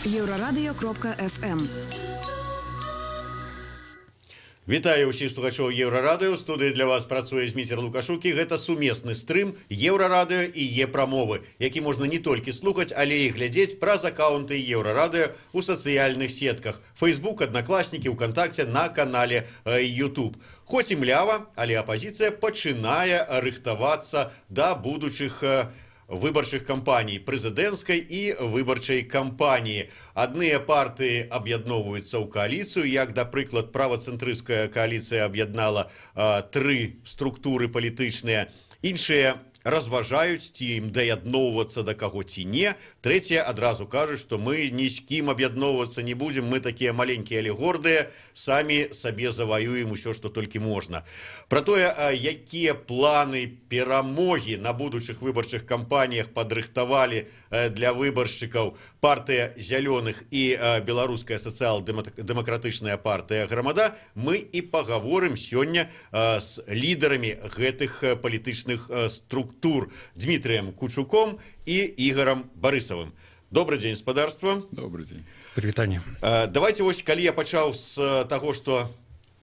Еврорадио.FM. Вітаю ўсіх слухачоў Еўрарадыё. Студыі для вас працуе Зміцер Лукашук, і гэта сумесны стрым Еўрарадыё і Е-прамовы, які можна не толькі слухаць, але і глядзець праз акаунты Еўрарадыё у сацыяльных сетках Facebook, Аднакласнікі, ВКонтакце, на канале YouTube. Хоць і млява, але апазіцыя пачынае рыхтавацца да будучых выбарчых кампаній, прэзідэнцкай і выбарчай кампаніі. Адныя партыі аб'ядноўваюцца ў кааліцыю, як, да прыклад, правацэнтрысцкая кааліцыя аб'яднала 3 структуры палітычныя. Іншыя разважаюць, ці ім даядноўвацца да каго ці не. Трэція адразу кажуць, што мы ні з кім аб'ядноўвацца не будзем, мы такія маленькія, але гордыя, самі сабе заваюем усё, што толькі можна. Пра тое, якія планы перамогі на будучых выбарчых кампаніях падрыхтавалі для выбаршчыкаў партыя зялёных і беларуская сацыял-дэмакратычная партыя Грамада, мы і пагаворым сёння з лідарамі гэтых палітычных структур. Дмітрием Кучуком и Игорем Борисовым. Добрый день, спадарство. Добрый день. Привитание. Давайте, вось, калі я пачаў з таго, што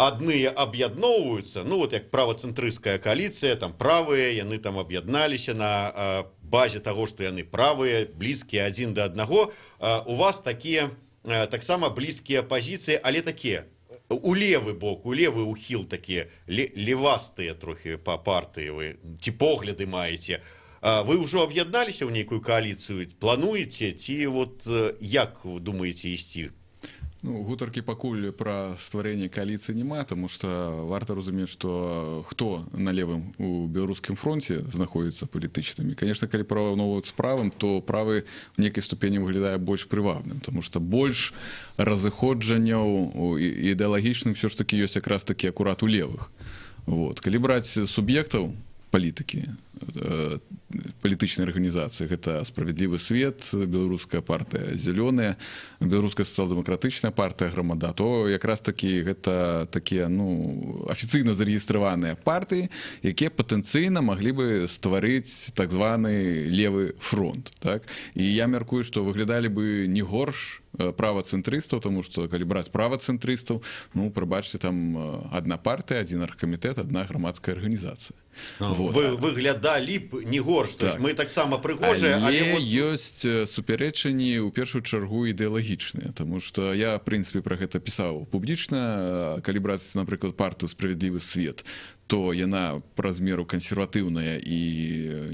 адныя аб'ядноўваюцца, ну вот як правацэнтрысцкая коаліцыя, там правыя, яны там аб'ядналіся на базе таго, што яны правыя, блізкія адзін да аднаго. У вас такія таксама блізкія пазіцыі, але такія у левы бок, у левы ухіл такія левастыя трохі па партыі вы, ці погляды маеце. Вы ўжо аб'ядналіся ў нейкую коаліцыю, плануеце, ці вот як вы думаеце ісці? Ну, гутаркі пакуль пра стварэнне кааліцыі няма, таму што варта разумець, што хто на левым у беларускім фронце знаходзіцца палітычнымі. Канешне, калі параўноўваць з правым, то правы в нейкай ступені выглядае больш прывабным, таму што больш разыходжанняў ідэалагічным ўсё ж такі ёсць якраз такі акурат у левых. Вот. Калі браць суб'ектаў палітыкі, палітычнай арганізацыі, гэта «Справядлівы свет», беларуская партыя «Зялёная», беларуская сацыял-дэмакратычная партыя «Грамада», то якраз такі гэта такія, ну, афіцыйна зарэгістраваныя партыі, якія патэнцыйна маглі бы стварыць так званы левы фронт. Так? І я мяркую, што выглядалі бы не горш правацэнтрыстаў, тому што калі браць правацэнтрыстаў, ну, прыбачце, там адна партыя, адзін аргкамітэт, адна грамадская арганізацыя. Вот. Вы выглядалі б не горш, так. Мы таксама прыгожыя, але вот ёсць супярэчанні ў першую чаргу ідэалагічныя, тому што я в прынцыпе пра гэта пісаў публічна. Калі браць, напрыклад, партыю «Справядлівы свет», то яна па размеру кансерватыўная і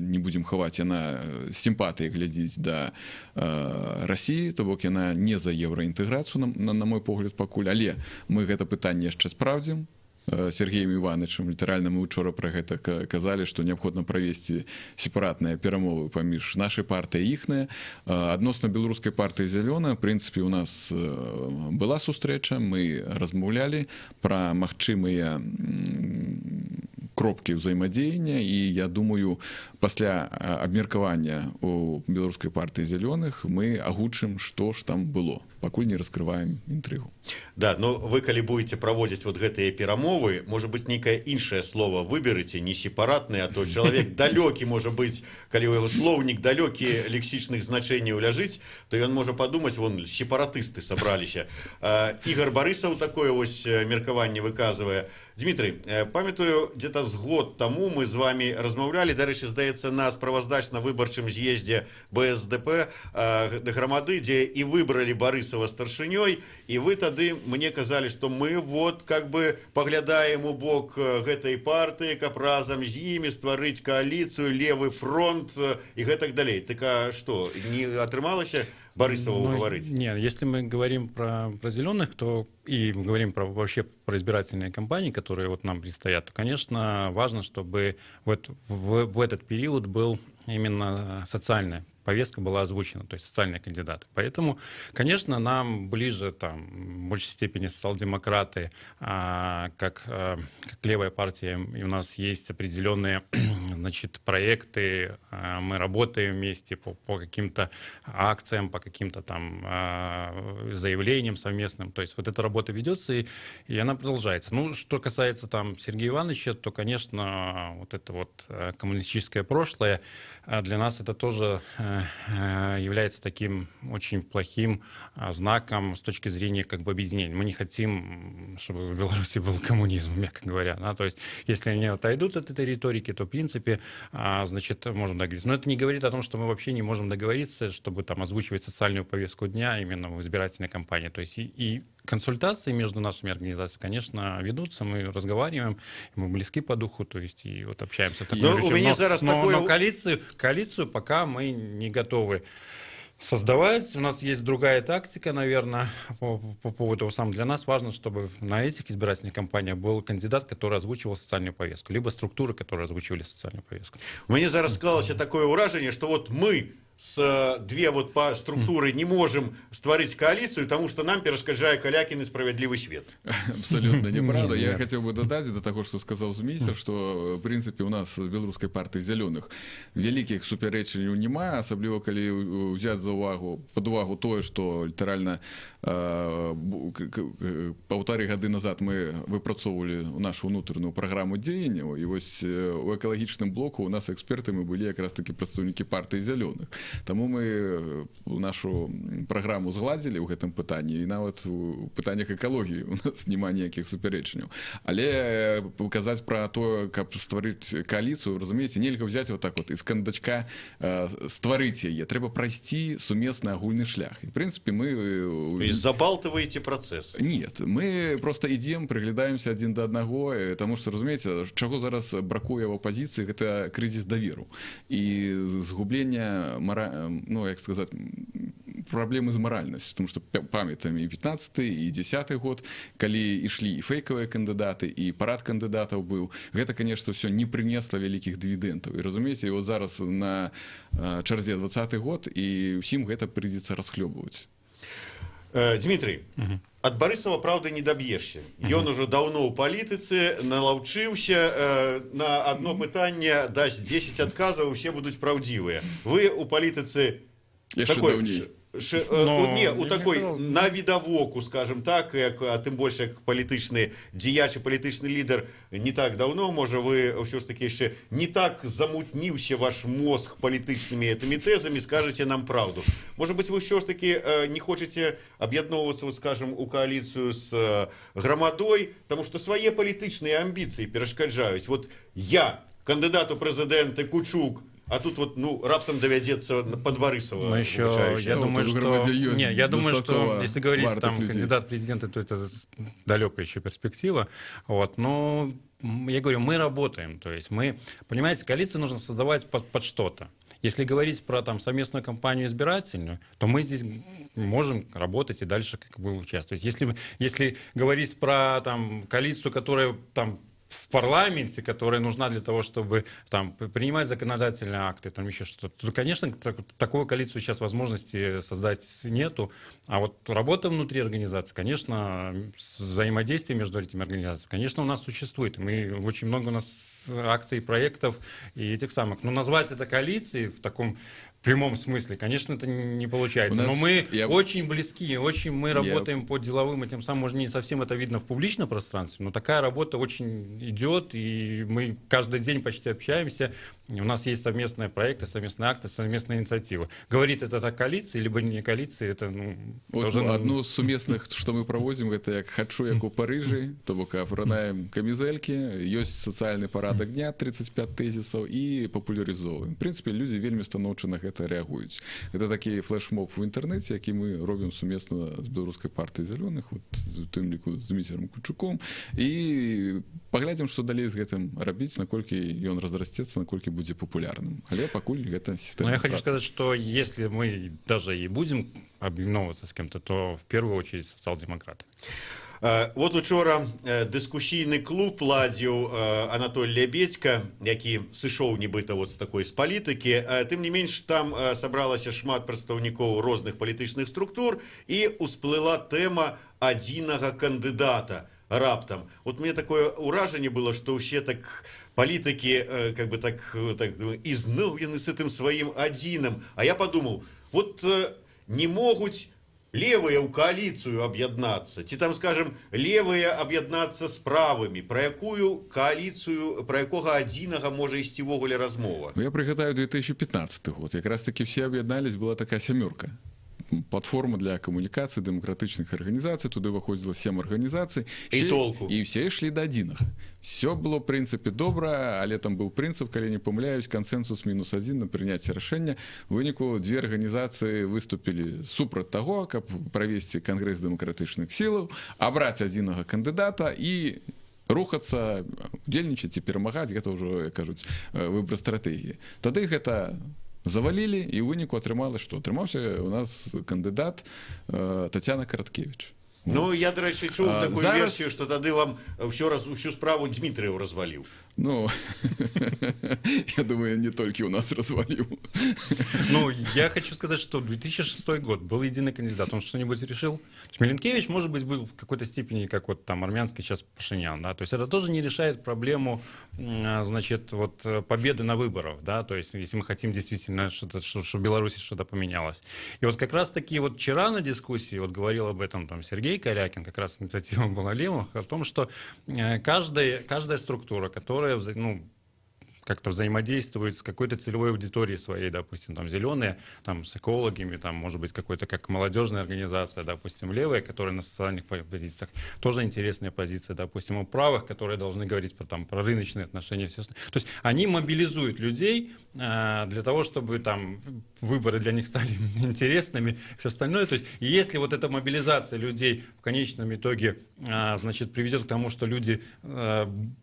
не будзем хаваць, яна сімпатыя глядзіць да Расіі, то бок яна не за еўраінтэграцыю, на мой погляд, пакуль, але мы гэта пытанне яшчэ спраўдзім. Сергеем Івановичем, літаральна мы учора пра гэта казалі, што неабходна правесці сепаратныя перамовы паміж нашай партыяй і іхнай. Адносна беларускай партыі «Зялёная», в прынцыпе, у нас была сустрэча, мы размаўлялі пра магчымыя кропкі ўзаемадзеяння, і я думаю, пасля абмеркавання у беларускай партыі «Зялёных» мы агучым, што ж там было. Пакуль не раскрываем інтрыгу. Да, но вы, калі будете праводзіць вот гэтыя перамовы, можа быць, нейкае іншае слово выберыце, не сепаратны, а то чалавек далёкі, можа быць, калі ў яго слоўнік далёкі лексічных значэнняў ляжыць, то ён можа падумаць, вон, сепаратысты сабраліся. Ігор Барысаў такое вось меркаванне выказвае. Дмітрий, памятаю, где-то з год таму мы з вами размаўлялі, дарэчы, здаецца, на справаздачна-выбарчым з'ездзе БСДП Грамады, дзе і выбралі Барысава старшынёй, і вы тады мне казалі, што мы вот как бы паглядаем у бок гэтай партыі, каб разам з імі стварыць кааліцыю, левы фронт і гэтак далей. Так а што, не атрымалася Борисова уговорить? Нет, если мы говорим про зеленых, то и говорим вообще про избирательные кампании, которые вот нам предстоят, то, конечно, важно, чтобы вот в этот период был именно социальная повестка была озвучена, то есть социальные кандидаты. Поэтому, конечно, нам ближе, там, в большей степени социал-демократы, как левая партия, и у нас есть определенные, значит, проекты, мы работаем вместе по каким-то акциям, по каким-то там заявлениям совместным. То есть вот эта работа ведется, и она продолжается. Ну, что касается там Сергея Ивановича, то, конечно, вот это вот коммунистическое прошлое, для нас это тоже является таким очень плохим знаком с точки зрения как бы объединения. Мы не хотим, чтобы в Беларуси был коммунизм, мягко говоря. Да? То есть, если они отойдут от этой риторики, то, в принципе, значит, можем договориться. Но это не говорит о том, что мы вообще не можем договориться, чтобы там озвучивать социальную повестку дня именно в избирательной кампании. То есть, и консультации между нашими организациями, конечно, ведутся, мы разговариваем, мы близки по духу, то есть и вот общаемся. Но коалицию пока мы не готовы создавать. У нас есть другая тактика, наверное, по поводу того самого. Для нас важно, чтобы на этих избирательных кампаниях был кандидат, который озвучивал социальную повестку, либо структуры, которые озвучивали социальную повестку. Мне зараз склалося такое ўражанне, что вот мы с две вот по структуры не можем створить коалицию, потому что нам перешкоджает Калякин и «Справедливый свет». Абсолютно неправда. Я хотел бы додать до того, что сказал Змейстер, что, в принципе, у нас в белорусской партии «Зеленых» великих суперечень нема, особливо, коли взять под увагу то, что литерально полторы года назад мы выпрацовывали нашу внутреннюю программу дзеяння, и вот у экологичным блоку у нас экспертами были как раз таки представники партии «Зеленых». Таму мы нашу праграму згладзілі ў гэтым пытанні, і нават у пытаннях экалогіі у нас няма ніякіх супярэчняў. Але казаць пра тое, каб стварыць коаліцыю, разумееце, нельга взять вот так вот из кандачка стварыць яе. Трэба прайсці сумесны агульны шлях. І, в прынцыпе, мы... То есть забалтываете процесс? Нет, мы просто ідзем, прыглядаемся адзін да аднаго, таму што, разумееце, чаго зараз бракуе ў апазіцыі, гэта крызіс даверу. І згублення ну, як сказать, проблемы з маральнасцю, потому что памятаем і 15 і 10 год, калі ішлі і фейкавыя кандыдаты, і парад кандыдатаў быў, гэта, конечно, все не принесла вялікіх дывідэнтаў. І разумееце, вот зараз на чарзе 20 год, і ўсім гэта прыйдзецца расхлёбваць. Дмитрий, от Борисова, правда, не добьешься. Ён уже давно ў палітыцы, налаўчыўся, на одно пытанне дасць 10 адказаў, усе будуць праўдзівыя. Вы у палітыцы такой... Не, у такой на видовоку, скажем так, а тым больш як палітычны дзеяч і палітычны лідар не так давно, можа вы ўсё ж таки яшчэ не так замутніўся ваш мозг палітычнымі этими тезами, скажете нам правду. Может быть, вы ўсё ж таки не хочете аб'ядноўвацца, вот скажем, у коалицию с грамадой, потому что свае палітычныя амбіцыі перашкаджаюць. Вот я, кандидат у прэзідэнты Кучук, а тут вот, ну, раптом доведется под Борисова. Но еще, я думаю, что если говорить там кандидат в президенты, то это далекая еще перспектива. Вот, но я говорю, мы работаем, то есть мы, понимаете, коалицию нужно создавать под что-то. Если говорить про там совместную кампанию избирательную, то мы здесь можем работать и дальше как бы участвовать. Если говорить про там коалицию, которая там в парламенте, которая нужна для того, чтобы там принимать законодательные акты, там еще что-то, то, конечно, такую коалицию сейчас возможности создать нету. А вот работа внутри организации, конечно, взаимодействие между этими организациями, конечно, у нас существует. Мы очень много у нас акций, проектов и этих самых. Но назвать это коалицией в таком прямом смысле, конечно, это не получается. Но мы очень близки, мы работаем по деловым, и тем самым, может, не совсем это видно в публичном пространстве, но такая работа очень идет, и мы каждый день почти общаемся. У нас есть совместные проекты, совместные акты, совместные инициативы. Говорит это о коалиции, либо не коалиции, это вот тоже... Одну из суместных, что мы проводим, это як «Хочу, як у Парижі», то бок апранаем камизельки, есть социальный парадок дня, 35 тезисов, и популяризовываем. В принципе, люди вельмі станоўча на гэта реагуюць. Это такі флешмоб в інтэрнэце, які мы робім сумесна з беларускай партыяй зялёных, вот, в тым ліку з Дмітрыем Кучуком, і паглядзім, што далей з гэтым рабіць, наколькі ён разрасцецца, наколькі будзе популярным. Але пакуль гэта сістэма. Но я хочу сказать, что если мы даже и будем объединовываться с кем-то, то в первую очередь социал-демократы. Вот учора дыскусійны клуб ладзіў Анатоль Лебедька, які сышоў нібыта вот з такой з палітыкі. Тым не менш, там сабралася шмат прадстаўнікоў розных палітычных структур і усплыла тэма адзінага кандыдата раптам. Вот мне такое ўражанне было, што ўсе так палітыкі как бы так ізноў яны с этим сваім адзіным. А я подумал, вот не могуць левыя ў коаліцыю аб'яднацца, ці там, скажем, левыя аб'яднацца з правымі, про якую коаліцыю, про якога адзінага можа ісці ввогуле размова? Я пригадаю 2015 год. Якраз таки все об'єднались, была такая семерка. Платформа для коммуникации демократичных организаций, туда выходило 7 организаций. И все шли до адзінага. Все было, в принципе, добра, але там был принцип, коли не помыляюсь, консенсус -1 на принятие решения. В выніку 2 организации выступили супраць того, как провести Конгресс демократичных сил, обрать адзінага кандидата и рухаться, удзельнічаць і перамагаць, гэта ўжо, як кажуць, выбор стратегии. Тады гэта завалили, и в выніку атрымалось, что атрымаўся у нас кандидат Татьяна Караткевич. Ну, я, до речі, чув таку версію, що тоді вам всю справу Дмитрієв розвалив. Ну, я думаю, не только у нас развалил. Ну, я хочу сказать, что 2006 год был единый кандидат. Он что-нибудь решил? Миленкевич, может быть, был в какой-то степени, как вот там армянский сейчас Пашинян, да? То есть это тоже не решает проблему, значит, вот победы на выборах, да? То есть если мы хотим действительно, что в Беларуси что-то поменялось. И вот как раз-таки вот вчера на дискуссии, вот говорил об этом там Сергей Корякин, как раз инициатива была левых, о том, что каждая структура, которая как-то взаимодействует с какой-то целевой аудиторией своей, допустим, там зеленые, там с экологами, там, может быть, какой-то как молодежная организация, допустим, левые, которые на социальных позициях, тоже интересные позиции, допустим, у правых, которые должны говорить про рыночные отношения, все остальное. То есть они мобилизуют людей для того, чтобы там выборы для них стали интересными, все остальное. То есть если вот эта мобилизация людей в конечном итоге, значит, приведет к тому, что люди,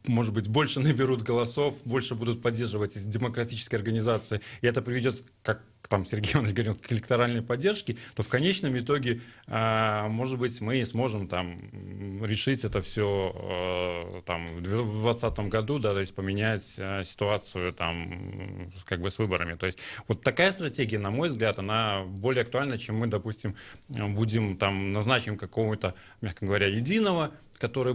может быть, больше наберут голосов, больше будут поддерживать из демократической организации, и это приведет, как там Сергей Иванович говорил, к электоральной поддержке, то в конечном итоге, может быть, мы сможем там решить это все там, в 2020 году, да, то есть поменять ситуацию там, как бы с выборами. То есть вот такая стратегия, на мой взгляд, она более актуальна, чем мы, допустим, будем там назначим какого-то, мягко говоря, единого, который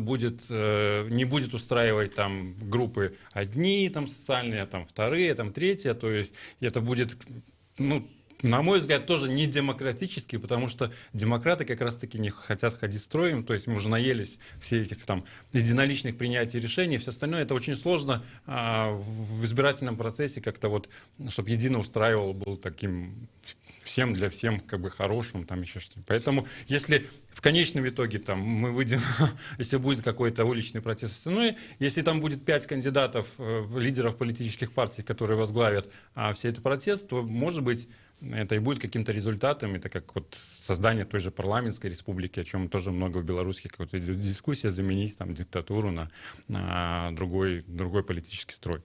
не будет устраивать там группы одни там социальные, там вторые, там третьи, то есть это будет, ну, на мой взгляд, тоже не демократический, потому что демократы как раз-таки не хотят ходить строем, то есть мы уже наелись все этих там единоличных принятий решений, все остальное, это очень сложно в избирательном процессе как-то вот, чтобы едино устраивал, был таким всем для всем как бы хорошим, там еще что-то. Поэтому если в конечном итоге там мы выйдем, если будет какой-то уличный протест, все остальное, если там будет 5 кандидатов, лидеров политических партий, которые возглавят все этот протест, то, может быть, это и будет каким-то результатом. Это как вот создание той же парламентской республики, о чем тоже много в Беларуси какая-то дискуссия, заменить там диктатуру на другой политический строй.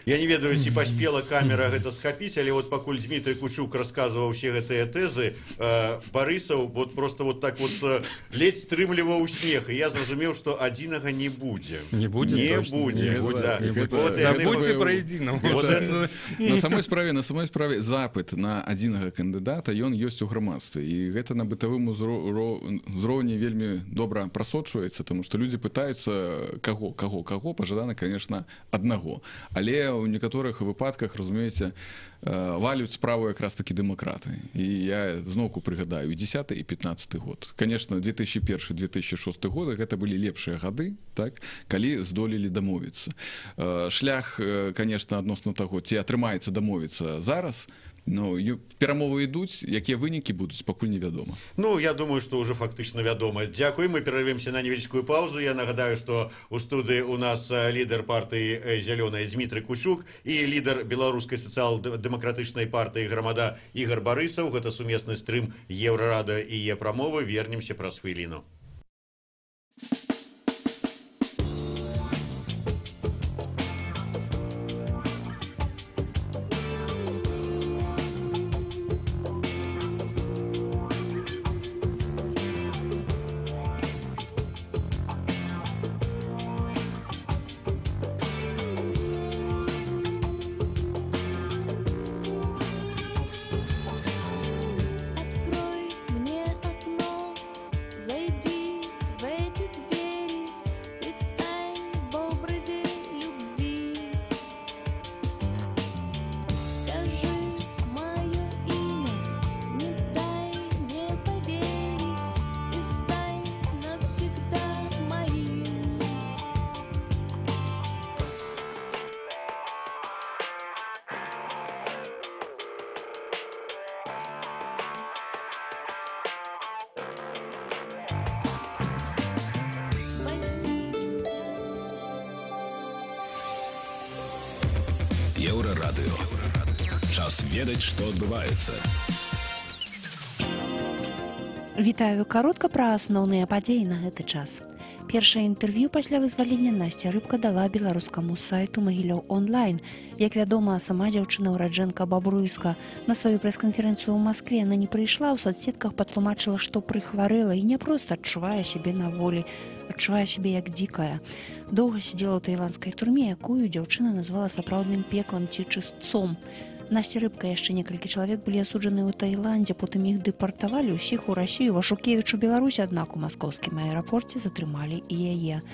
Я не ведаю, ці паспела камера гэта схапіць, але вот пакуль Дмітрый Кучук рассказываў все гэтыя тэзы, Барысаў вот просто вот так вот ледзь стрымліваў смех, і я зразумеў, што адзінага не будзе. Не будзе. Забудьте про единого. На самой справе запыт на адзінага кандыдата, ён ёсць у грамадстве, і гэта на бытавым узроўні вельмі добра прасочваецца, тому што людзі пытаюцца каго, пажадана, конечно, аднаго, але ў некаторых выпадках, разумееце, валюць справу якраз таки дэмакраты. І я зноўку прыгадаю 10 і 15 год. Конечно, 2001-2006 годы гэта былі лепшыя гады, так, калі здолелі дамовіцца. Шлях, конечно, адносна таго, ці атрымаецца дамовіцца зараз, но перамовы ідуць, якія вынікі будуць, пакуль невядома. Ну, я думаю, что уже фактично вядома. Дзякуй, мы перервемся на невеличкую паузу. Я нагадаю, что у студии у нас лидер партии «Зеленая» Дмитрий Кучук и лидер белорусской социал-демократичной партии «Громада» Игорь Барысаў. Это сумесный стрим Еврорада и Е-промовы. Вернемся праз хвилину. Зайди Еўрарадыё. Час ведаць, што адбываецца. Вітаю, каротка пра асноўныя падзеі на гэты час. Першае інтэрв'ю пасля вызвалення Насця Рыбка дала беларускаму сайту Магілёў онлайн. Як вядома, сама дзяўчына ўраджэнка Бабруйска на сваю прэс-канферэнцыю ў Маскве она не прыйшла, у соцсетках патлумачыла, што прыхварэла і не проста адчувае сябе на волі, адчувае сябе як дзікая. Доўга сидзела ў таіландскай турме, якую дзяўчына назвала сапраўдным пеклам ці чыстцом. Насця Рыбка і яшчэ некалькі чалавек былі асуджаны ў Таіландзе, потым іх дэпартавалі ўсіх у Расію, а Шукевіч у Беларусі, аднак у маскоўскім аэрапорце затрымалі і яе.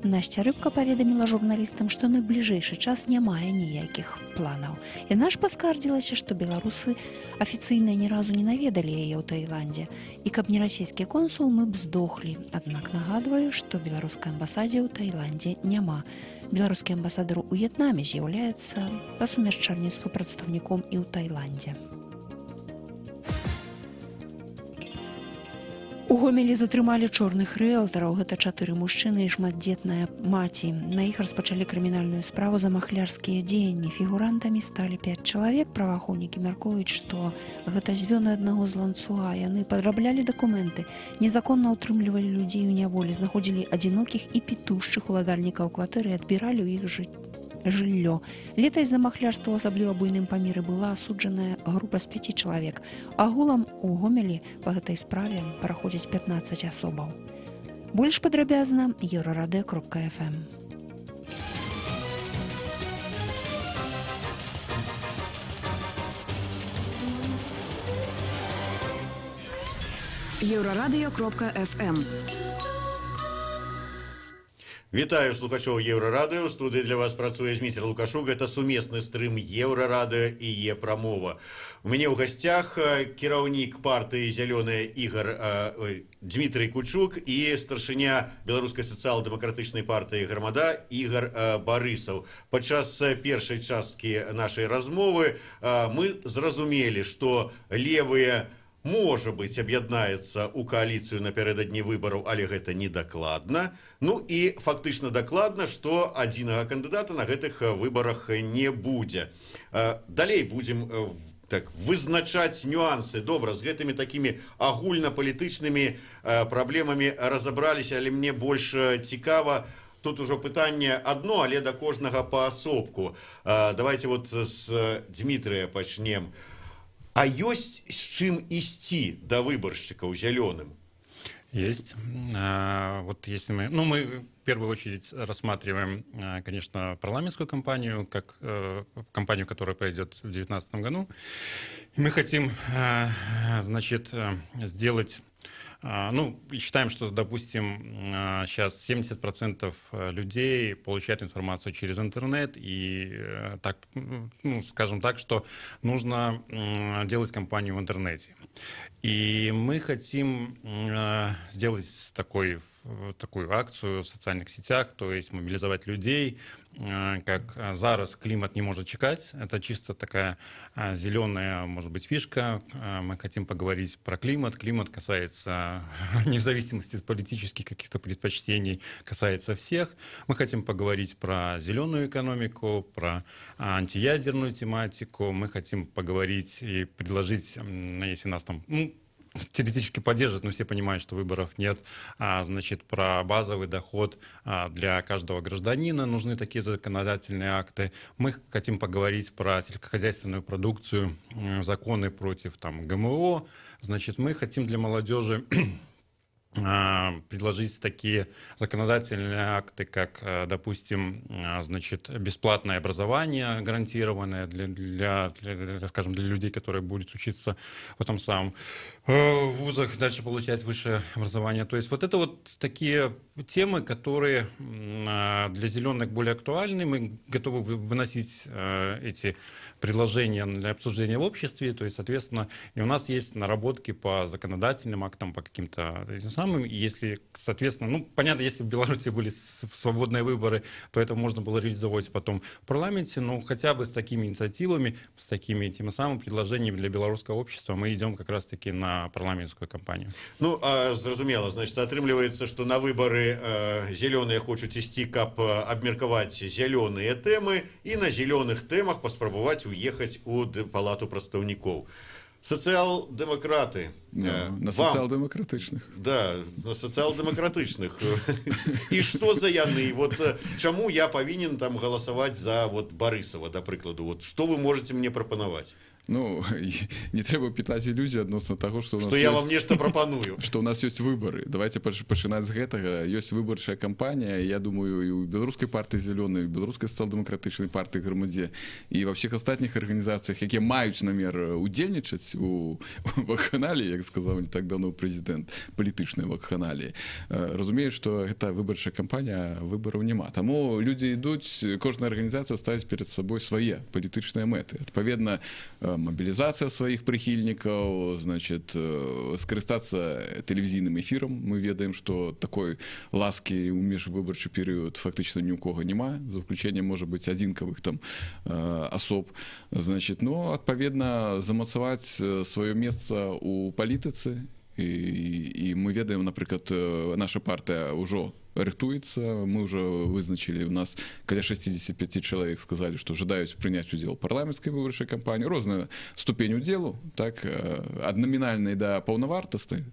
Насця Рыбка паведаміла журналістам, што на бліжэйшы час не мае ніякіх планаў. Яна ж паскардзілася, што беларусы афіцыйна ні разу не наведалі яе ў Таіландзе. І каб не расійскі консул, мы б здохлі. Аднак нагадваю, што беларускай амбасадзе ў Таіландзе няма. Беларускі амбасадар у В'етнаме з'яўляецца па сумяшчальніцтву прадстаўніком і ў Таіландзе. У Гомелі затрымалі чорных рыэлтараў. Гэта 4 мужчыны і шматдзетная маці. На іх распачалі крымінальную справу за махлярскія дзеянні. Фігурантамі сталі 5 чалавек. Праваахоўнікі мяркуюць, што гэта звёны аднаго з ланцуга. Яны падраблялі дакументы, незаконна ўтрымлівалі людзей у няволі, знаходзілі адзінокіх і пітушчых уладальнікаў кватэры і адбіралі ў іх жыллё. Летась за махлярства ў асабліва буйным памеры была асуджаная група з 5 чалавек. Агулам у Гомелі па гэтай справе праходзяць 15 асобаў. Больш падрабязна еўрарадыё.фм. Еўрарадыё.фм. Вітаю слухачоў Еўрарадыё. У студыі для вас працуе Зміцер Лукашук. Гэта сумесны стрым Еўрарадыё і Е-прамова. У мяне ў гасцях кіраўнік партыі «Зялёная» Дмітрый Кучук і старшыня беларускай сацыял-дэмакратычнай партыі «Грамада» Ігор Барысаў. Падчас першай часткі нашай размовы мы зразумелі, што левыя можа быць, аб'яднаецца ў кааліцыю напярэдадні выбараў, але гэта не дакладна. Ну і фактычна дакладна, што адзінага кандыдата на гэтых выбарах не будзе. Далей будзем вызначаць нюансы. Добра, з гэтымі такімі агульнапалітычнымі праблемамі разабраліся, але мне больш цікава, тут ужо пытанне адно, але да кожнага паасобку. Давайте вот з Дмітрыя пачнем. А ёсць з чым ісці да выбаршчыкаў зялёным? Есть. Вот если мы в первую очередь рассматриваем, конечно, парламентскую кампанию, как кампанию, которая пройдет в 2019 году. И мы хотим, значит, сделать... и считаем, что, допустим, сейчас 70% людей получают информацию через интернет, и так, скажем так, что нужно делать кампанию в интернете. И мы хотим сделать такую акцию в социальных сетях, то есть мобилизовать людей, как зараз климат не может чекать. Это чисто такая зеленая, может быть, фишка. Мы хотим поговорить про климат. Климат касается, вне зависимости от политических каких-то предпочтений, касается всех. Мы хотим поговорить про зеленую экономику, про антиядерную тематику. Мы хотим поговорить и предложить, если нас там... теоретически поддерживают, но все понимают, что выборов нет. Значит, про базовый доход для каждого гражданина нужны такие законодательные акты. Мы хотим поговорить про сельскохозяйственную продукцию, законы против ГМО. Значит, мы хотим для молодежи предложить такие законодательные акты, как, допустим, значит, бесплатное образование гарантированное для скажем, для людей, которые будут учиться в этом самом вузах, дальше получать высшее образование. То есть вот это вот такие темы, которые для зеленых более актуальны. Мы готовы выносить эти предложения для обсуждения в обществе. То есть, соответственно, и у нас есть наработки по законодательным актам, по каким-то самым. Если, соответственно, ну, понятно, если в Беларуси были свободные выборы, то это можно было реализовать потом в парламенте, но хотя бы с такими инициативами, с такими тем самым предложениями для белорусского общества мы идем как раз-таки на парламентскую кампанию. Ну, а зразумела, значит, атрымліваецца, што на выбары зялёныя хочуць ісці, каб абмеркаваць зялёныя тэмы і на зялёных тэмах паспрабаваць уехаць у палату прадстаўнікоў. Сацыял-дэмакраты. На сацыял-дэмакратычных. Да, на сацыял-дэмакратычных. І што за яны? Вот чаму я павінен там галасаваць за вот Барысава, да прыкладу? Вот што вы можете мне прапанаваць? Ну, не трэба пытаць ілюзію адносно таго, што я вам нешта прапаную. Што ў нас ёсць выбары. Давайте пачынаць з гэтага. Ёсць выбарчая кампанія, я думаю, і ў беларускай партыі зялёнай, і ў беларускай сацыял-дэмакратычнай партыі Грамадзе, і ва ўсіх астатніх арганізацыях, якія маюць намер удзельнічаць у вакханаліі, як сказаў не так даўно прэзідэнт, палітычнай вакханаліі. Разумею, што гэта выбарчая кампанія, выбараў няма. Таму людзі ідуць, кожная арганізацыя ставіць перад сабой свае палітычныя мэты. Адпаведна, мобилизация своих прихильников, значит, скористаться телевизийным эфиром. Мы ведаем, что такой ласки у межвыборчий период фактично ни у кого нема, за выключением, может быть, адзінкавых там особ. Значит, но, отповедно, замацаваць свое место у палітыцы. И мы ведаем, например, наша партия уже рыхтуецца, мы уже вызначили, у нас каля 65 человек сказали, что ожидают принять удел в парламентской выборчай кампании, розная ступень удзелу, так, ад номинальной до паўнавартастай.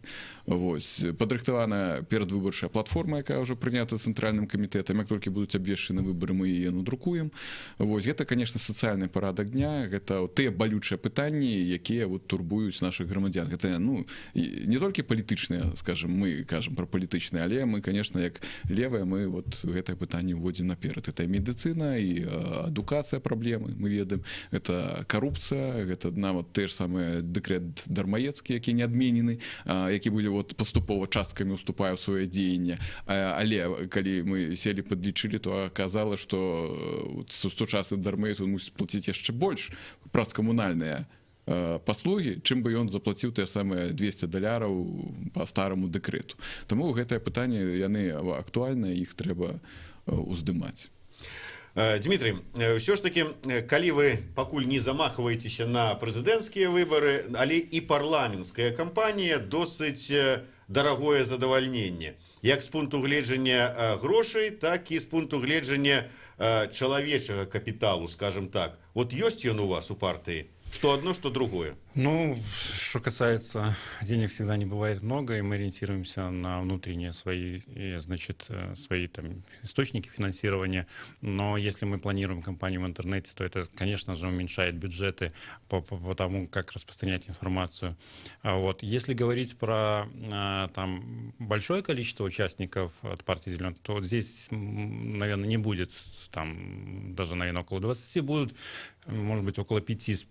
Вось, падрыхтавана перадвыбарчая платформа, якая уже прынята цэнтральным камітэтам, як толькі будуць абвешчаны выборы, мы яе надрукуем. Вось, гэта, конечно, сацыяльны парадак дня, гэта тыя балючыя пытанні, якія вот турбуюць наших грамадзян. Гэта, ну, не толькі палітычныя, скажем, мы кажам про палітычныя, але мы, конечно, як левые, мы вот гэтае пытанне уводзім наперад. Это медицина и адукацыя праблемы, мы ведаем. Это коррупция, это нават те ж самыя дэкрэт дармаецкі, які не адменены, які будзе вот паступова часткамі уступае ў сваё дзеянне. Але калі мы сели подлічылі, то аказалось, што сучасны дармаец мусіць плаціць яшчэ больш праз камунальныя паслугі, чым бы ён заплаціў тыя самыя $200 па стараму дэкрэту. Таму гэтае пытанне, яны актуальныя, іх трэба уздымаць. Дмитрий, все ж таки, калі вы пакуль не замахваецеся на прэзідэнцкія выбары, але і парламенцкая кампанія досыць дарагое задавальненне. Як з пункту гледжання грошай, так і з пункту гледжання чалавечага капіталу, скажем так. Вот ёсць ён у вас у партыі? Что одно, что другое? Ну, что касается денег, всегда не бывает много, и мы ориентируемся на внутренние свои, значит, свои там источники финансирования. Но если мы планируем кампанию в интернете, то это, конечно же, уменьшает бюджеты по тому, как распространять информацию. Вот. Если говорить про там большое количество участников от партии «Зеленых», то вот здесь, наверное, не будет там даже, наверное, около 20, будут, может быть, около 5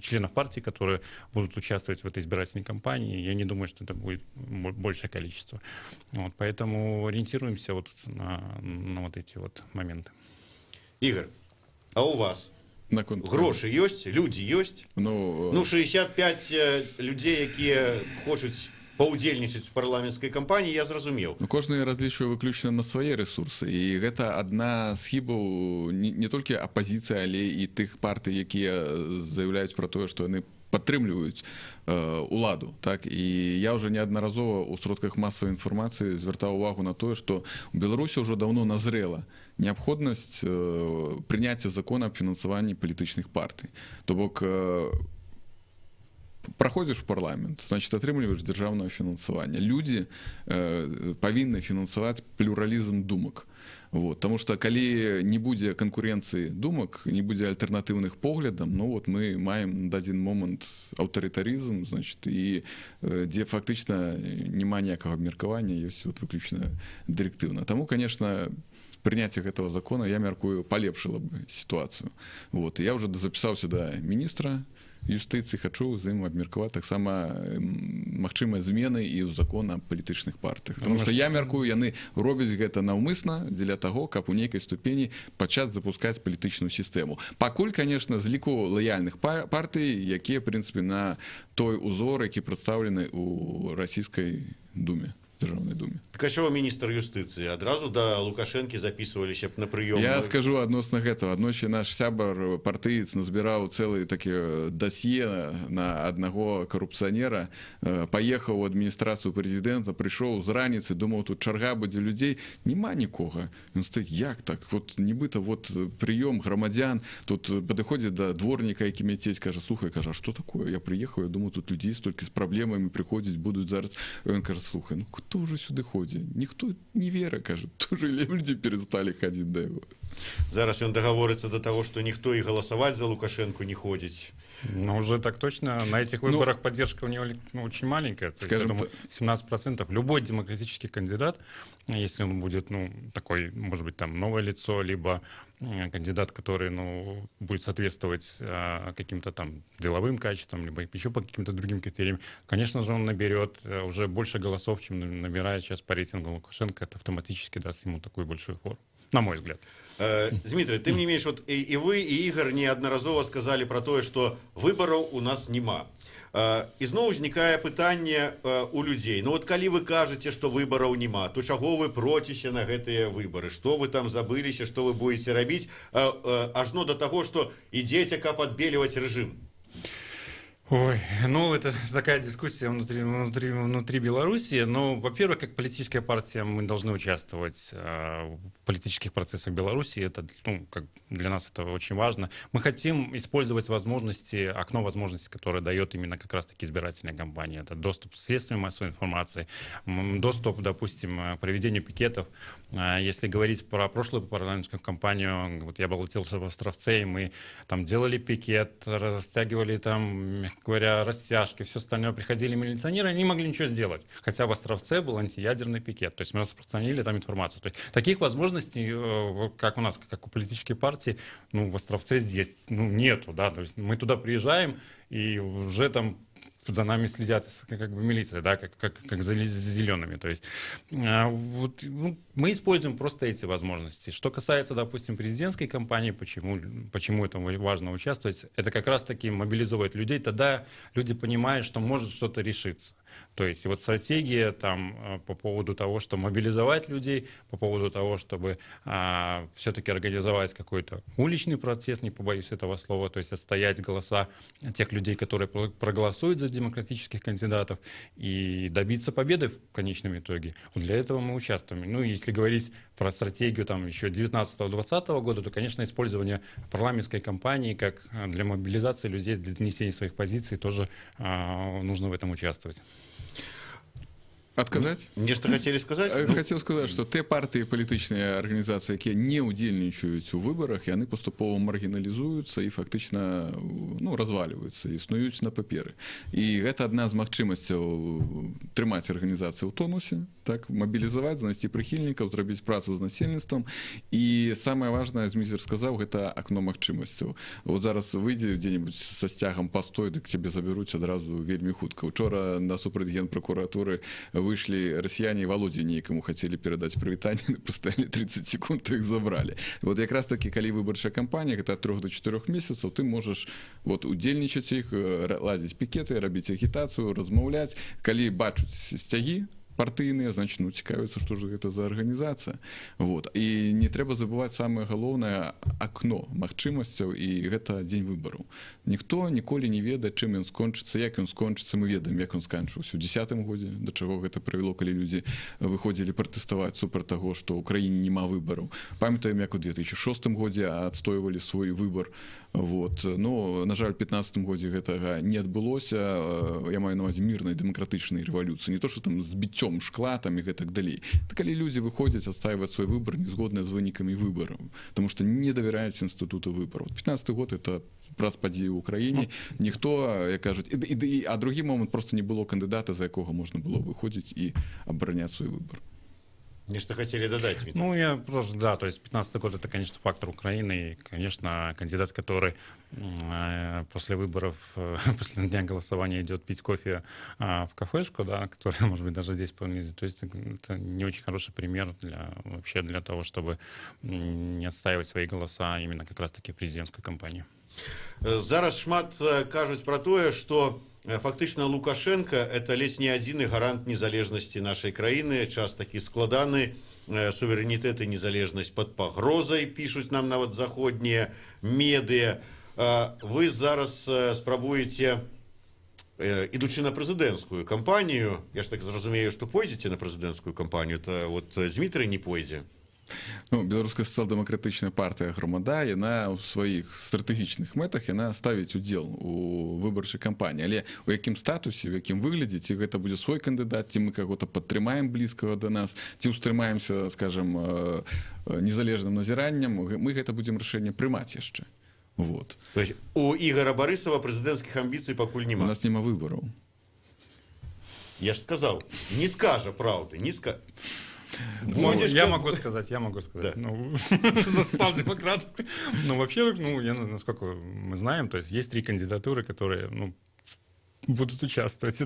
членов партии, которые будут участвовать в этой избирательной кампании. Я не думаю, что это будет большее количество. Вот, поэтому ориентируемся вот на вот эти вот моменты. Игорь, а у вас? Гроши есть, люди есть? Ну, 65 людей, которые хотят паўдзельнічаць у парламенцкай кампаніі, я зразумеў. Кожны разлічвае выключна на свае рэсурсы, і гэта адна з хібаў не толькі апазіцыі, але і тых партый, якія заяўляюць пра тое, што яны падтрымліваюць уладу. Так? І я ўжо неаднаразова ў сродках масавай інфармацыі звяртаў увагу на тое, што ў Беларусі ўжо даўно назрела неабходнасць прыняцця закона аб фінансаванні палітычных партый. То бок проходишь в парламент, значит, атрымліваеш дзяржаўнае фінансаванне. Люди павінны фінансаваць плюралізм думак. Вот. Потому что калі не будзе канкурэнцыі думак, не будзе альтэрнатыўных поглядам, ну вот мы маем на дадзен момант аўтарытарызм, значит, і дзе фактычна няма ніякага абмеркавання, ёсць вот выключна дырэктыўна. Таму, конечно, принятие этого закона, я мяркую, полепшило бы ситуацию. Вот. И я уже записался до министра юстыцыі, хачу з ім абмеркаваць таксама магчымыя змены і ў закон аб палітычных партыях. Таму што я мяркую, яны робяць гэта наўмысна дзеля таго, каб у нейкай ступені пачаць запускаць палітычную сістэму. Пакуль, конечно, з ліку лаяльных партый, якія, в прынцыпе, на той узор, які прадстаўлены ў расійскай думе. Державной думе. Качева міністр юстыцыі адразу да Лукашэнкі записываліся б на прыём. Я скажу адносна гэтага. Аднойчы наш сябар партыец назбіраў цэлы такі дасье на аднаго карупцыянера, паехаў у адміністрацыю прэзідэнта, прыйшоў з раніцы, думаў, тут чарга будзе людзей, няма нікога. Ён стаіць, як так? Вот нібыта вот прыём грамадзян, тут падыходзіць да дворніка, які мяцець, кажа, слухай, кажа, а што такое? Я прыехаў, я думаю, тут людзей столькі з праблемамі прыходзіць будуць зараз. Ён кажа, слухай, ну кто уже сюды ходит? Никто не вера, кажет. Тоже люди перестали ходить до его. Зараз он договорится до того, что никто и голосовать за Лукашенко не ходит. Ну, уже так точно. На этих выборах поддержка у него очень маленькая. То есть, я думаю, 17%. Любой демократический кандидат, если он будет, такой, может быть, там, новое лицо, либо кандидат, который, будет соответствовать каким-то там деловым качествам, либо еще по каким-то другим критериям, конечно же, он наберет уже больше голосов, чем набирает сейчас по рейтингу Лукашенко. Это автоматически даст ему такую большую фору, на мой взгляд. Дмитрий, тым не менш, вот и вы, и Игорь неодноразово сказали про то, что выборов у нас нема. І зноў узнікае пытанне у людзей. Ну вот калі вы кажаце, што выбараў няма, то чаго вы проціся на гэтыя выбары? Што вы там забыліся, што вы будете рабіць? Ажно до таго, што ідзеце, каб адбеліваць рэжым. Ой, это такая дискуссия внутри Беларуси. Но, во-первых, как политическая партия мы должны участвовать в политических процессах Беларуси. Это, как для нас это очень важно. Мы хотим использовать возможности, окно возможностей, которое дает именно как раз-таки избирательная кампания. Это доступ к средствам массовой информации, доступ, допустим, к проведению пикетов. Если говорить про прошлую парламентскую кампанию, вот я баллотировался в Островце, и мы там делали пикет, растягивали там, говоря, растяжки, все остальное, приходили милиционеры, они не могли ничего сделать. Хотя в Островце был антиядерный пикет. То есть мы распространили там информацию. То есть таких возможностей, как у нас, как у политической партии, в Островце здесь нету. Да? То есть мы туда приезжаем, и уже там за нами следят как бы милиция, да, как за зелеными. То есть мы используем просто эти возможности. Что касается, допустим, президентской кампании, почему это важно участвовать, это как раз-таки мобилизовать людей, тогда люди понимают, что может что-то решиться. То есть вот стратегия там по поводу того, что мобилизовать людей, по поводу того, чтобы все-таки организовать какой-то уличный протест, не побоюсь этого слова, то есть отстоять голоса тех людей, которые проголосуют за демократических кандидатов и добиться победы в конечном итоге. Вот для этого мы участвуем. Если говорить про стратегию там еще 19-20 года, то, конечно, использование парламентской кампании как для мобилизации людей, для донесения своих позиций тоже нужно в этом участвовать. Отказать? Нешта хотели сказать? Хотел сказать, что те партии, палітычныя арганізацыі, якія не ўдзельнічаюць у выбарах, яны паступова маргіналізуюцца і фактычна разваливаюцца, існуюць на паперы. І гэта адна з магчымасцяў трымаць арганізацыю ў тонусе, так, мабілізаваць, знайсці прыхільнікаў, зрабіць працу з насельніцтвам. І самае важнае, Зміцер сказаў, гэта акно магчымасцяў. Вот зараз выйдзе дзе-небудзь са сцягам пастой, дык цябе забяруць адразу вельмі хутка. Учора насупраць генпракуратуры вышли россияне и Володе некому хотели передать привитание, поставили 30 секунд, их забрали. Вот как раз таки, когда выборчая кампания, это от 3 до 4 месяцев, ты можешь удзельнічаць их, ладить пикеты, робить агитацию, размаўлять. Когда бачуць стяги партыйныя, значит, цікавіцца, што ж гэта за арганізацыя. І не трэба забываць самае галоўнае акно магчымасцяў, і гэта дзень выбараў. Ніхто ніколі не ведае, чым ён скончыцца, як ён скончыцца. Мы ведаем, як ён сканчыўся ў 10-м годзе, да чаго гэта прывяло, калі людзі выходзілі пратэставаць супраць таго, што ў краіне няма выбараў. Памятаем, як у 2006 годзе адстойвалі свой выбар. На жаль, у 15-м годзе гэтага не адбылося. Я маю на ўвазе мірнай дэмакратычнай рэвалюцыі. Не то, што там з біццём шкла там і гэтак далей. Это калі людзі выходзяць адстаиваць свой выбор не згодныя з вынікамі выбараў, потому што не давяраюць інстытуту выбараў. 15-й год это праз падзеі ў краіне. Ніхто, як кажуць, а другі момант, просто не было кандыдата, за якога можна было выходзіць і абараняць свой выбор. Нечто хотели додать, Дмитрий? Ну, я тоже, да, то есть 15-й год — это, конечно, фактор Украины, и, конечно, кандидат, который после выборов, после дня голосования идет пить кофе в кафешку, да, который, может быть, даже здесь понизит. То есть это не очень хороший пример вообще для того, чтобы не отстаивать свои голоса именно как раз-таки в президентскую кампанию. Зараз шмат кажуць пра тое, што фактычна Лукашенко — это ледзь не адзіны гарант незалежнасці нашай краіны. Час такі складаны, суверэнітэт і незалежнасць пад пагрозай, пішуць нам нават заходнія медыа. Вы зараз спрабуеце, ідучы на прэзідэнцкую кампанію, я ж так зразумею, што пойдзеце на прэзідэнцкую кампанію, то вот Дмітрый не пойдзе. Ну, беларуская сацыял-дэмакратычная партыя «Грамада», яна ў сваіх стратэгічных мэтах яна ставіць удзел у выбарчай кампаніі, але у якім статусе, у якім выглядзе, ці гэта будзе свой кандыдат, ці мы каго-то падтрымаем блізкага да нас, ці ўстрымаемся, скажем, незалежным назіраннем, мы гэта будзем рашэнне прымаць яшчэ. Вот. То есть у Ігора Барысава прэзідэнцкіх амбіцый пакуль няма. У нас няма выбараў. Я ж сказаў, не скажа праўды, не скажа. Ну, я могу сказать. Да. Ну, за социал-демократов. Ну, во-первых, насколько мы знаем, то есть 3 кандидатуры, которые, будут участвовать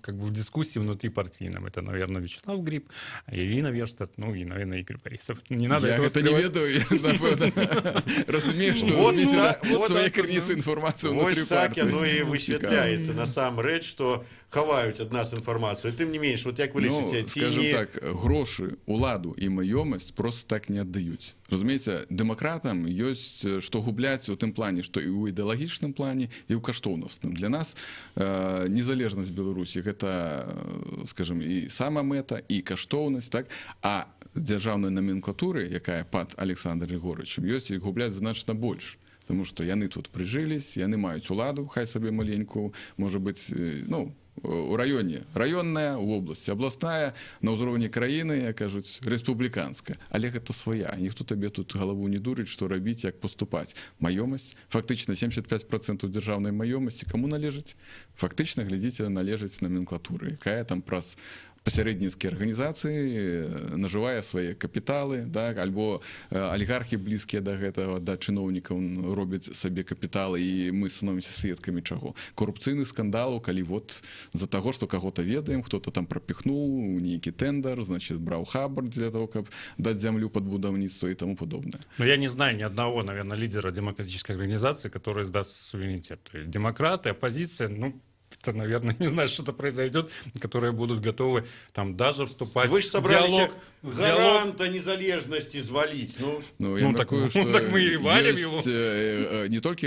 как бы в дискуссии внутрипартийном. Это, наверное, Вячеслав Гриб, Ирина Верштат, и, наверное, Игорь Борисов. Не надо я этого это не ведаю, я разумею, что своей крыніцы информацию внутри партии. Вот так оно и Ну, высветляется. Насамрэч, что хаваюць ад нас інфармацыю. Тым не менш, вот як вы лічыце, ці скажем не... так, грошы, уладу і маёмасць просто так не аддаюць. Разумееце, дэмакратам ёсць што губляць у тым плане, што і ў ідэалагічным плане, і ў каштоўнасным. Для нас незалежнасць Беларусі гэта, скажем, і сама мэта, і каштоўнасць, так? А дзяржаўнай номенклатуры, якая пад Александром Григорьевичем, ёсць і губляць значна больш. Потому што яны тут прыжылись, яны маюць уладу, хай сабе маленькую, можа быць, у раёне раённая, у обласці абласная, на ўзроўні краіны, як кажуць, рэспубліканская. Але гэта свая. Ніхто табе тут галаву не дурыць, што рабіць, як паступаць. Маёмасць, фактычна 75% дзяржаўнай маёмасці каму належыць? Фактычна, глядзіце, належыць номенклатуры, якая там праз пасярэдніцкія арганізацыі нажывае свае капіталы, так? Альбо алігархі блізкія да гэтага, да чыноўнікаў робяць сабе капіталы, і мы становімся сведкамі чаго? Корупцыйны скандал, калі вот з-за таго, што каго-то ведаем, хто-то там прапіхнуў нейкі тэндар, значит, браў хабар для того, каб даць зямлю пад будаўніцтва і таму падобнае. Но я не знаю ни одного, наверное, лидера демократической организации, который сдаст суверенитет. То есть демократы, оппозиция, это, наверное, не знаю, что-то произойдет, которые будут готовы там даже вступать в диалог. Гаранта незалежности звалить. Так мы и валим его. Не только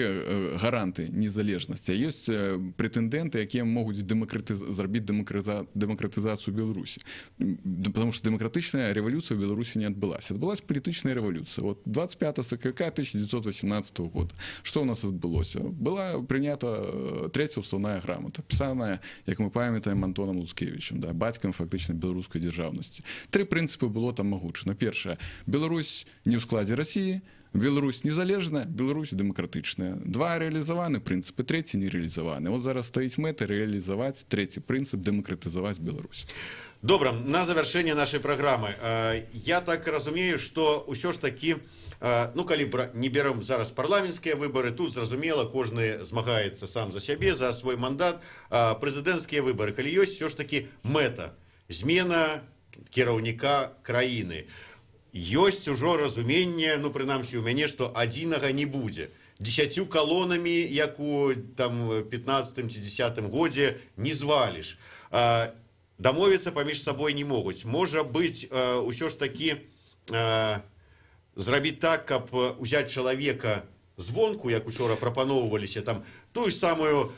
гаранты незалежности, а есть претенденты, якія могуць зрабіць дэмакратызацыю Беларусі. Потому что демократычная революция в Беларуси не отбылась. Отбылась политическая революция. Вот 25 сакавіка 1918 года. Что у нас отбылося? Была принята третья уставная грамота, писаная, як мы памятаем, Антоном Луцкевичем, да, бацькам фактычна беларускай дзяржаўнасці. 3 прынцыпы было там магучна. Першае, Беларусь не ў складзе России, Беларусь незалежная, Беларусь дэмакратычная. 2 рэалізаваны прынцыпы, 3 не рэалізаваны. Вот зараз стаіць мэта рэалізаваць 3 прынцып, дэмакратызаваць Беларусь. Добра, на завяршэнне нашай праграмы. Я так разумею, што ўсё ж такі, калі не берем зараз парламенцкія выборы, тут зразумела, кожны змагаецца сам за сябе, за свой мандат. Прэзідэнцкія выборы, калі ёсць ўсё ж такі мэта, змена кіраўніка краіны. Ёсць ужо разуменне, прынамсі у мяне, што адзінага не будзе. 10 калонамі, як у 15 ці 10 годзе, не зваліш. Дамовіцца паміж сабой не могуць. Можа быць, усё ж такі зрабіць так, каб узяць чалавека звонку, як учора прапаноўваліся, тую ж самую,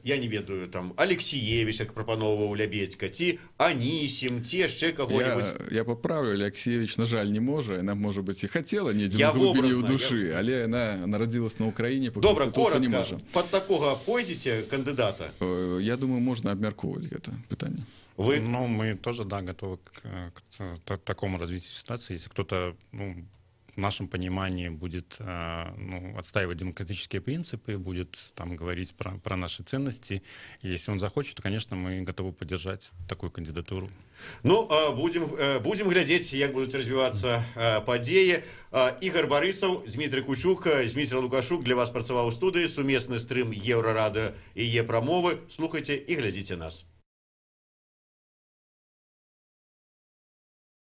я не ведаю, Алексіевіч, як прапаноўваў Лябедзька, ці Анісім, ці яшчэ каго-нибудь. Я паправлю, Алексіевіч, на жаль, не можа, яна, можа быць, і хацела недзе ў глыбіні ў душы, але яна нарадзілась на Ўкраіне, па Констытуцыі не можа. Пад такога пойдзеце кандыдата? Я думаю, можна абмяркоўваць гэта пытанне. Вы? Мы тоже, да, готовы к такому развитию ситуации. Если кто-то в нашем понимании будет отстаивать демократические принципы, будет там говорить про наши ценности. И если он захочет, то, конечно, мы готовы поддержать такую кандидатуру. Ну, будем глядзець, як будуць развівацца падзеі. Ігор Барысаў, Дмітрий Кучук, Дмітрий Лукашук для вас працаваў у студыі. Сумесны стрым Еўрарадыё і Е-прамовы. Слухайце і глядзіце нас.